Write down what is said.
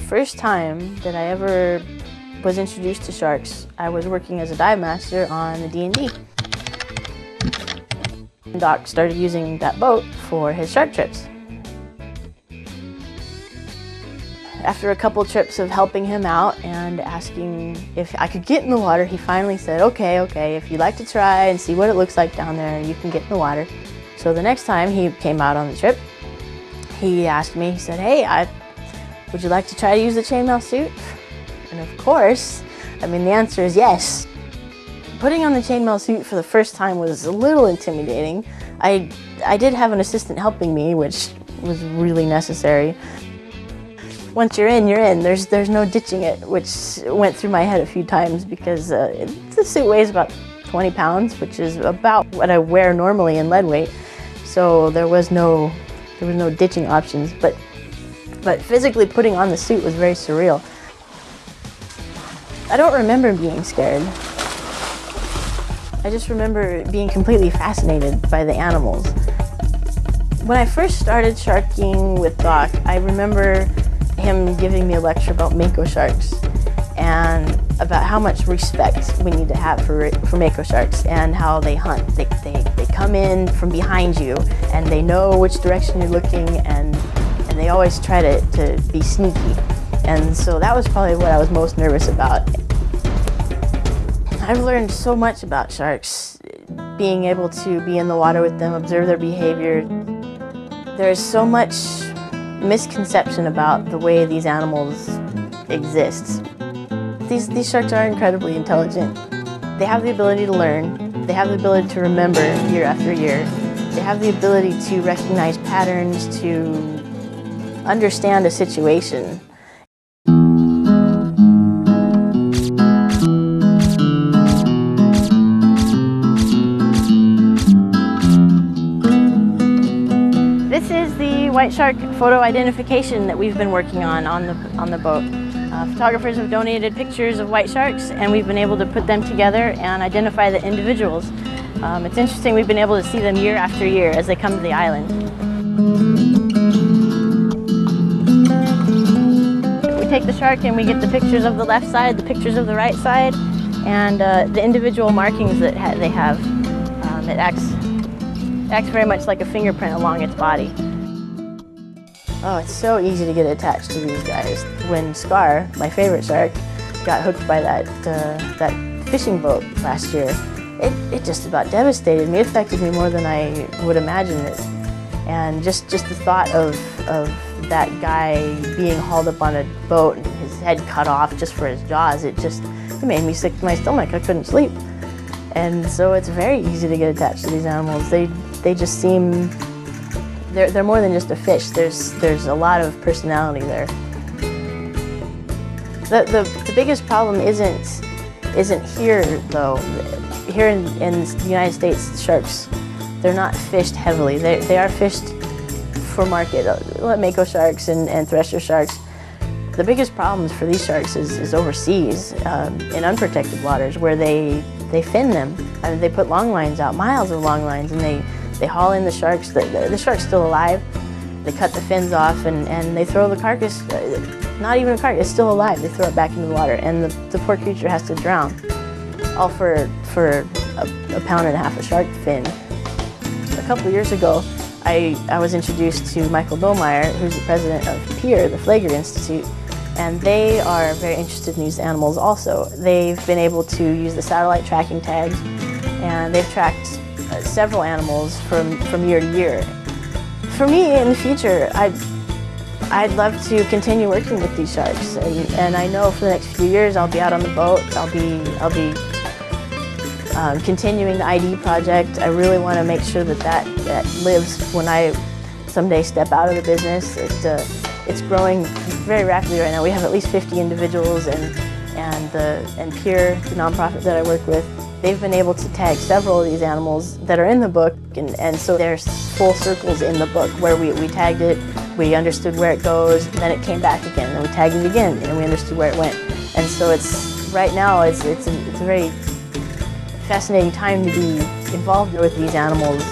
first time that I ever was introduced to sharks, I was working as a dive master on the D&D. Doc started using that boat for his shark trips. After a couple trips of helping him out and asking if I could get in the water, he finally said, okay, if you'd like to try and see what it looks like down there, you can get in the water. So the next time he came out on the trip, he asked me, he said, hey, would you like to try to use the chainmail suit? And of course, the answer is yes. Putting on the chainmail suit for the first time was a little intimidating. I did have an assistant helping me, which was really necessary. Once you're in, you're in. There's no ditching it, which went through my head a few times because the suit weighs about 20 pounds, which is about what I wear normally in lead weight. So there was no ditching options, but physically putting on the suit was very surreal. I don't remember being scared. I just remember being completely fascinated by the animals. When I first started sharking with Doc, I remember him giving me a lecture about Mako sharks and about how much respect we need to have for Mako sharks and how they hunt. They come in from behind you and they know which direction you're looking, and they always try to be sneaky. And so that was probably what I was most nervous about. I've learned so much about sharks, being able to be in the water with them, observe their behavior. There's so much misconception about the way these animals exist. These sharks are incredibly intelligent. They have the ability to learn. They have the ability to remember year after year. They have the ability to recognize patterns, to understand a situation. This is the white shark photo identification that we've been working on the boat. Photographers have donated pictures of white sharks, and we've been able to put them together and identify the individuals. It's interesting, we've been able to see them year after year as they come to the island. We take the shark and we get the pictures of the left side, the pictures of the right side, and the individual markings that they have. It acts very much like a fingerprint along its body. Oh, it's so easy to get attached to these guys. When Scar, my favorite shark, got hooked by that fishing boat last year, it just about devastated me. It affected me more than I would imagine it. And just the thought of that guy being hauled up on a boat and his head cut off just for his jaws, it made me sick to my stomach. I couldn't sleep. And so it's very easy to get attached to these animals. They just seem, they're more than just a fish. There's a lot of personality there. The biggest problem isn't here though. Here in the United States, sharks, they're not fished heavily. They are fished for market, Mako sharks and thresher sharks. The biggest problems for these sharks is overseas, in unprotected waters, where they fin them. I mean, they put long lines out, miles of long lines, and they haul in the sharks. The shark's still alive. They cut the fins off and they throw the carcass, not even a carcass, it's still alive. They throw it back into the water, and the poor creature has to drown, all for a pound and a half of shark fin. A couple of years ago, I was introduced to Michael Domeyer, who's the president of PEER, the Flagler Institute, and they are very interested in these animals also. They've been able to use the satellite tracking tags, and they've tracked several animals from year to year. For me, in the future, I'd love to continue working with these sharks, and I know for the next few years I'll be out on the boat. I'll be continuing the ID project. I really want to make sure that lives when I someday step out of the business. It's growing very rapidly right now. We have at least 50 individuals, and PEER, the nonprofit that I work with, they've been able to tag several of these animals that are in the book, and so there's full circles in the book where we tagged it, we understood where it goes, then it came back again, and we tagged it again, and we understood where it went. And so right now it's a very fascinating time to be involved with these animals.